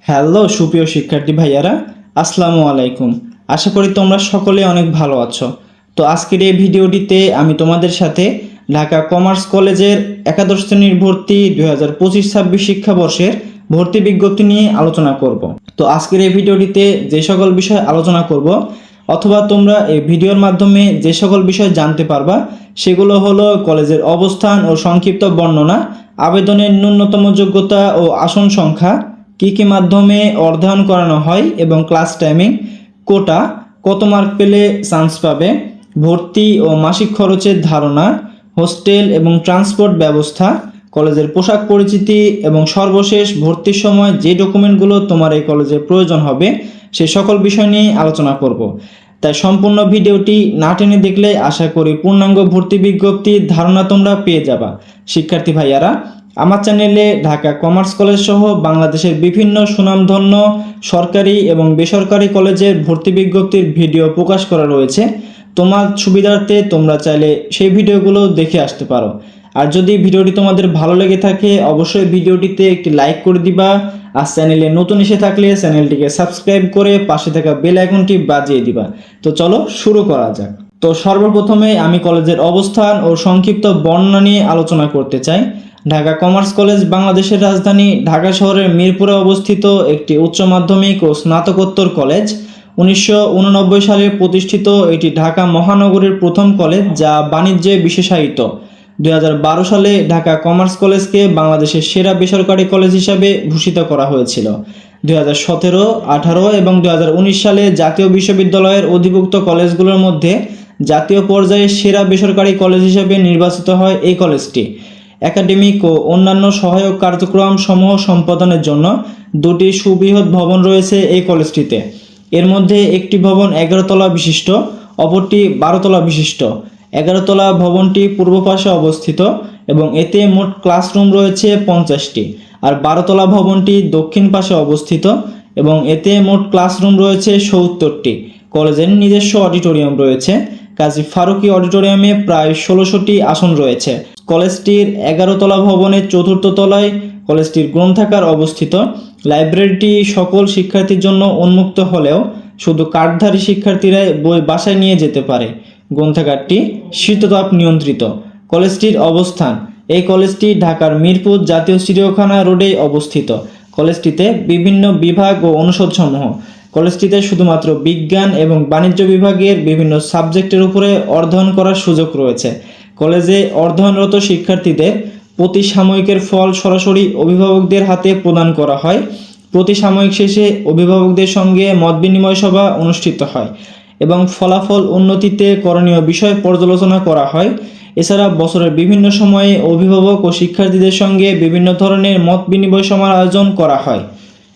Hello সুপ্রিয় শিক্ষার্থী ভাইয়ারা, আসসালামু আলাইকুম। আশা করি তোমরা সকলে অনেক ভালো আছো। তো আজকের এই ভিডিওটিতে আমি তোমাদের সাথে ঢাকা কমার্স কলেজের একাদশ শ্রেণীর ভর্তি 2025-26 শিক্ষাবর্ষের ভর্তি বিজ্ঞপ্তি নিয়ে আলোচনা করব। তো আজকের এই ভিডিওটিতে যে সকল বিষয় আলোচনা করব অথবা তোমরা এই ভিডিওর মাধ্যমে যে সকল বিষয় জানতে পারবা সেগুলো হলো কলেজের অবস্থান ও সংক্ষিপ্ত বর্ণনা, আবেদনের ন্যূনতম যোগ্যতা ও আসন সংখ্যা, কী কী মাধ্যমে অধ্যয়ন করানো হয় এবং ক্লাস টাইমিং, কোটা, কত মার্ক পেলে চান্স পাবে, ভর্তি ও মাসিক খরচের ধারণা, হোস্টেল এবং ট্রান্সপোর্ট ব্যবস্থা, কলেজের পোশাক পরিচিতি এবং সর্বশেষ ভর্তির সময় যে ডকুমেন্টগুলো তোমার এই কলেজে প্রয়োজন হবে সে সকল বিষয় নিয়ে আলোচনা করব। তাই সম্পূর্ণ ভিডিওটি না টেনে দেখলে আশা করি পূর্ণাঙ্গ ভর্তি বিজ্ঞপ্তির ধারণা তোমরা পেয়ে যাবা। শিক্ষার্থী ভাইয়ারা, আমার চ্যানেলে ঢাকা কমার্স কলেজ সহ বাংলাদেশের বিভিন্ন সুনামধন্য সরকারি এবং বেসরকারি কলেজের ভর্তি বিজ্ঞপ্তির ভিডিও প্রকাশ করা রয়েছে। তোমার সুবিধার্থে তোমরা চাইলে সেই ভিডিওগুলো দেখে আসতে পারো। আর যদি ভিডিওটি তোমাদের ভালো লেগে থাকে অবশ্যই ভিডিওটিতে একটি লাইক করে দিবা, আর চ্যানেলে নতুন এসে থাকলে চ্যানেলটিকে সাবস্ক্রাইব করে পাশে থাকা বেল আইকনটি বাজিয়ে দিবা। তো চলো শুরু করা যাক। তো সর্বপ্রথমে আমি কলেজের অবস্থান ও সংক্ষিপ্ত বর্ণনা নিয়ে আলোচনা করতে চাই। ঢাকা কমার্স কলেজ বাংলাদেশের রাজধানী ঢাকা শহরের মিরপুরে অবস্থিত একটি উচ্চ মাধ্যমিক ও স্নাতকোত্তর কলেজ। 1989 সালে প্রতিষ্ঠিত এটি ঢাকা মহানগরীর প্রথম কলেজ যা বাণিজ্যে বিশেষায়িত। 2012 সালে ঢাকা কমার্স কলেজকে বাংলাদেশের সেরা বেসরকারি কলেজ হিসাবে ভূষিত করা হয়েছিল। 2017, 18 এবং 2019 সালে জাতীয় বিশ্ববিদ্যালয়ের অধিভুক্ত কলেজগুলোর মধ্যে জাতীয় পর্যায়ে সেরা বেসরকারি কলেজ হিসেবে নির্বাচিত হয় এই কলেজটি। একাডেমিক ও অন্যান্য সহায়ক কার্যক্রম সমূহ সম্পাদনের জন্য দুটি সুবৃহৎ ভবন রয়েছে এই কলেজটিতে। এর মধ্যে একটি ভবন 11 তলা বিশিষ্ট, অপরটি 12 তলা বিশিষ্ট। 11 তলা ভবনটি পূর্ব পাশে অবস্থিত এবং এতে মোট ক্লাসরুম রয়েছে 50টি, আর 12 তলা ভবনটি দক্ষিণ পাশে অবস্থিত এবং এতে মোট ক্লাসরুম রয়েছে 70টি। কলেজের নিজস্ব অডিটোরিয়াম রয়েছে। কাজী ফারুকী অডিটোরিয়ামে প্রায় 1600টি আসন রয়েছে। কলেজটির 11 তলা ভবনের চতুর্থ তলায় কলেজটির গ্রন্থাগার অবস্থিত। লাইব্রেরিটি সকল শিক্ষার্থীর জন্য উন্মুক্ত হলেও শুধু কার্ডধারী শিক্ষার্থীরাই বই বাসায় নিয়ে যেতে পারে। গ্রন্থাগারটি শীততাপ নিয়ন্ত্রিত। কলেজটির অবস্থান: এই কলেজটি ঢাকার মিরপুর জাতীয় চিড়িয়াখানা রোডে অবস্থিত। কলেজটিতে বিভিন্ন বিভাগ ও অনুষদসমূহ। কলেজটিতে শুধুমাত্র বিজ্ঞান এবং বাণিজ্য বিভাগের বিভিন্ন সাবজেক্টের উপরে অধ্যয়ন করার সুযোগ রয়েছে। কলেজে অধ্যয়নরত শিক্ষার্থীদের প্রতি সাময়িকের ফল সরাসরি অভিভাবকদের হাতে প্রদান করা হয়। প্রতি সাময়িক শেষে অভিভাবকদের সঙ্গে মত বিনিময় সভা অনুষ্ঠিত হয় এবং ফলাফল উন্নতিতে করণীয় বিষয় পর্যালোচনা করা হয়। এছাড়া বছরের বিভিন্ন সময়ে অভিভাবক ও শিক্ষার্থীদের সঙ্গে বিভিন্ন ধরনের মত বিনিময় সভার আয়োজন করা হয়।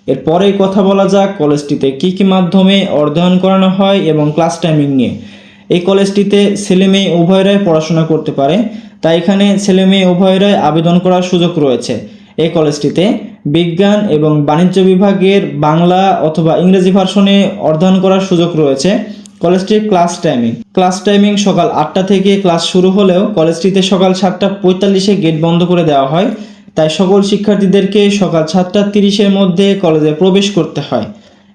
এরপরে কথা বলা যাক কলেজটিতে কী কী মাধ্যমে অধ্যয়ন করানো হয় এবং ক্লাস টাইমিং নিয়ে। এই কলেজটিতে ছেলে মেয়ে উভয়রাই পড়াশোনা করতে পারে, তাই এখানে ছেলে মেয়ে উভয়রাই আবেদন করার সুযোগ রয়েছে। এই কলেজটিতে বিজ্ঞান এবং বাণিজ্য বিভাগের বাংলা অথবা ইংরেজি ভার্সনে অধ্যয়ন করার সুযোগ রয়েছে। কলেজটির ক্লাস টাইমিং সকাল 8টা থেকে ক্লাস শুরু হলেও কলেজটিতে সকাল 7:45 গেট বন্ধ করে দেওয়া হয়, তাই সকল শিক্ষার্থীদেরকে সকাল 7:30 মধ্যে কলেজে প্রবেশ করতে হয়।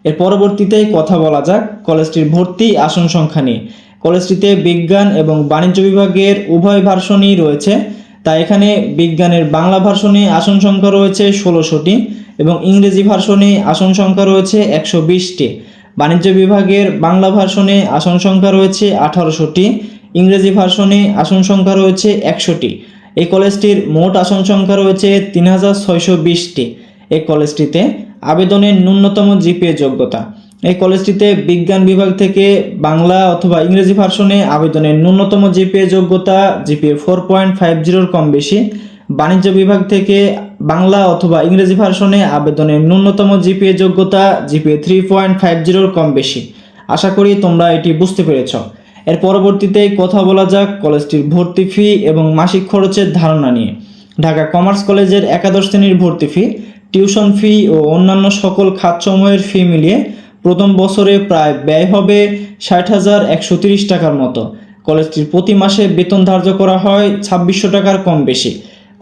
এর পরবর্তীতে কথা বলা যাক কলেজটির ভর্তি আসন সংখ্যা নিয়ে। কলেজটিতে বিজ্ঞান এবং বাণিজ্য বিভাগের উভয় ভার্সনই রয়েছে, তাই এখানে বিজ্ঞানের বাংলা ভার্সনে আসন সংখ্যা রয়েছে 1600টি এবং ইংরেজি ভার্সনে আসন সংখ্যা রয়েছে 120টি। বাণিজ্য বিভাগের বাংলা ভার্সনে আসন সংখ্যা রয়েছে 1800টি, ইংরেজি ভার্সনে আসন সংখ্যা রয়েছে 100টি। এই কলেজটির মোট আসন সংখ্যা রয়েছে 3620টি। এই কলেজটিতে আবেদনের ন্যূনতম জিপিএ যোগ্যতা: এই কলেজটিতে বিজ্ঞান বিভাগ থেকে বাংলা অথবা ইংরেজি ভার্সনে আবেদনের ন্যূনতম জিপিএ যোগ্যতা জিপিএ 4.50 কম বেশি। বাণিজ্য বিভাগ থেকে বাংলা অথবা ইংরেজি ভার্সনে আবেদনের ন্যূনতম জিপিএ যোগ্যতা জিপিএ 3.50 কম বেশি। আশা করি তোমরা এটি বুঝতে পেরেছ। এর পরবর্তীতে কথা বলা যাক কলেজটির ভর্তি ফি এবং মাসিক খরচের ধারণা নিয়ে। ঢাকা কমার্স কলেজের একাদশ শ্রেণীর ভর্তি ফি, টিউশন ফি ও অন্যান্য সকল খাতসমূহের ফি মিলিয়ে প্রথম বছরে প্রায় ব্যয় হবে 60,130 টাকার মতো। কলেজটির প্রতি মাসে বেতন ধার্য করা হয় 2600 টাকার কম বেশি।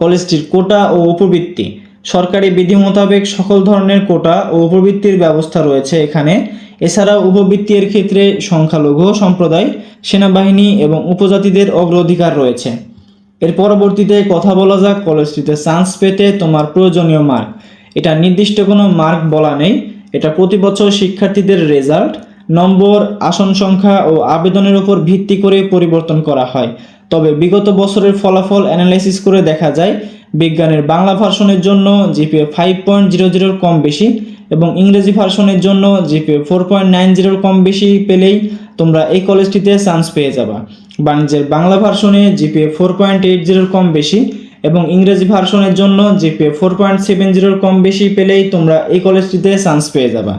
কলেজটির কোটা ও উপবৃত্তি: সরকারি বিধি মোতাবেক সকল ধরনের কোটা ও উপবৃত্তির ব্যবস্থা রয়েছে এখানে। এছাড়াও উপবৃত্তির ক্ষেত্রে সংখ্যালঘু সম্প্রদায়, সেনাবাহিনী এবং উপজাতিদের অগ্রাধিকার রয়েছে। এর পরবর্তীতে কথা বলা যাক কলেজটিতে চান্স পেতে তোমার প্রয়োজনীয় মার্ক। এটা নির্দিষ্ট কোনো মার্ক বলা নেই, এটা প্রতি বছর শিক্ষার্থীদের রেজাল্ট, নম্বর, আসন সংখ্যা ও আবেদনের উপর ভিত্তি করে পরিবর্তন করা হয়। তবে বিগত বছরের ফলাফল অ্যানালাইসিস করে দেখা যায় বিজ্ঞানের বাংলা ভার্সনের জন্য জিপিএ 5.00 কম বেশি এবং ইংরেজি ভার্সনের জন্য জিপিএ 4.90 কম বেশি পেলেই তোমরা এই কলেজটিতে চান্স পেয়ে যাবা। বাণিজ্যের বাংলা ভার্সনে জিপিএ 4.80 কম বেশি এবং ইংরেজি ভার্সনের জন্য জিপিএ 4.70 কম বেশি পেলেই তোমরা এই কলেজটিতে চান্স পেয়ে যাবা।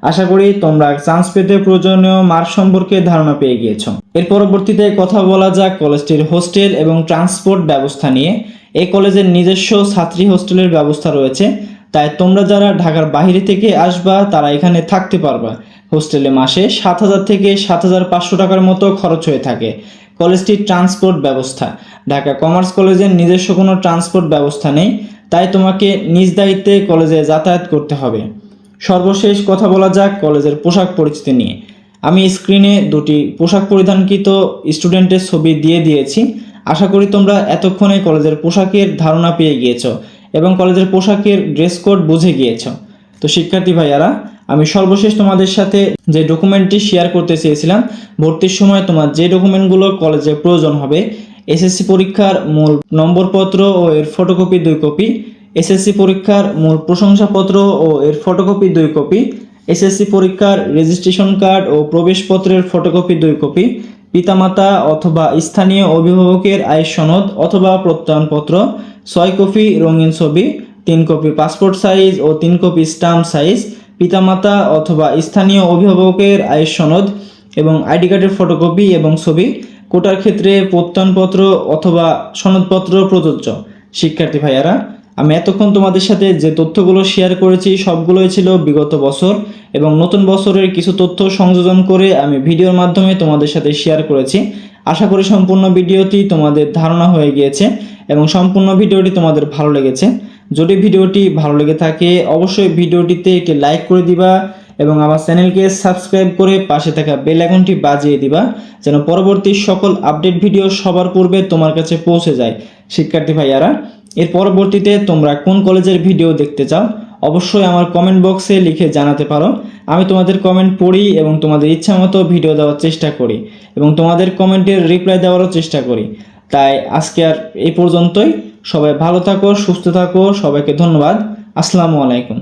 আশা করি তোমরা চান্স পেতে প্রয়োজনীয় মার্ক সম্পর্কে ধারণা পেয়ে গিয়েছো। এর পরবর্তীতে কথা বলা যাক কলেজটির হোস্টেল এবং ট্রান্সপোর্ট ব্যবস্থা নিয়ে। এই কলেজের নিজস্ব ছাত্রী হোস্টেলের ব্যবস্থা রয়েছে, তাই তোমরা যারা ঢাকার বাইরে থেকে আসবা তারা এখানে থাকতে পারবা। হোস্টেলে মাসে 7,000 থেকে 7,500 টাকার মতো খরচ হয়ে থাকে। কলেজটির ট্রান্সপোর্ট ব্যবস্থা, ঢাকা কমার্স কলেজের নিজস্ব কোনো ট্রান্সপোর্ট ব্যবস্থা নেই, তাই তোমাকে নিজ দায়িত্বে কলেজে যাতায়াত করতে হবে। সর্বশেষ কথা বলা যাক কলেজের পোশাক পরিচিতি নিয়ে। আমি স্ক্রিনে দুটি পোশাক পরিধানকৃত স্টুডেন্টের ছবি দিয়ে দিয়েছি। আশা করি তোমরা এতক্ষণে কলেজের পোশাকের ধারণা পেয়ে গিয়েছো এবং কলেজের পোশাকের ড্রেস কোড বুঝে গিয়েছো। তো শিক্ষার্থী ভাইয়ারা, আমি সর্বশেষ তোমাদের সাথে যে ডকুমেন্টটি শেয়ার করতে চেয়েছিলাম, ভর্তির সময় তোমার যে ডকুমেন্টগুলো কলেজে প্রয়োজন হবে: এসএসসি পরীক্ষার মূল নম্বরপত্র ও এর ফটোকপি 2 কপি, এসএসসি পরীক্ষার মূল প্রশংসাপত্র ও এর ফটোকপি 2 কপি, এসএসসি পরীক্ষার রেজিস্ট্রেশন কার্ড ও প্রবেশপত্রের ফটোকপি 2 কপি, পিতামাতা অথবা স্থানীয় অভিভাবকের আয়ের সনদ অথবা প্রত্যয়নপত্র 6 কপি রঙিন ছবি, 3 কপি পাসপোর্ট সাইজ ও 3 কপি স্টাম্প সাইজ, পিতামাতা অথবা স্থানীয় অভিভাবকের আয়ের সনদ এবং আইডি কার্ডের ফটোকপি এবং ছবি। কোটার ক্ষেত্রে প্রত্যয়নপত্র অথবা সনদপত্র প্রযোজ্য। শিক্ষার্থী ভাইয়ারা, আমি এতক্ষণ তোমাদের সাথে যে তথ্যগুলো শেয়ার করেছি সবগুলোই ছিল বিগত বছর এবং নতুন বছরের কিছু তথ্য সংযোজন করে আমি ভিডিওর মাধ্যমে তোমাদের সাথে শেয়ার করেছি। আশা করি সম্পূর্ণ ভিডিওটি তোমাদের ধারণা হয়ে গিয়েছে এবং সম্পূর্ণ ভিডিওটি তোমাদের ভালো লেগেছে। যদি ভিডিওটি ভালো লেগে থাকে অবশ্যই ভিডিওটিতে একটি লাইক করে দিবা এবং আমার চ্যানেলকে সাবস্ক্রাইব করে পাশে থাকা বেল আইকনটি বাজিয়ে দিবা, যেন পরবর্তী সকল আপডেট ভিডিও সবার পূর্বে তোমার কাছে পৌঁছে যায়। শিক্ষার্থী ভাইয়ারা, এর পরবর্তীতে তোমরা কোন কলেজের ভিডিও দেখতে চাও অবশ্যই আমার কমেন্ট বক্সে লিখে জানাতে পারো। আমি তোমাদের কমেন্ট পড়ি এবং তোমাদের ইচ্ছামতো ভিডিও দেওয়ার চেষ্টা করি এবং তোমাদের কমেন্টের রিপ্লাই দেওয়ারও চেষ্টা করি। তাই আজকে আর এই পর্যন্তই। সবাই ভালো থাকো, সুস্থ থাকো, সবাইকে ধন্যবাদ। আসসালামু আলাইকুম।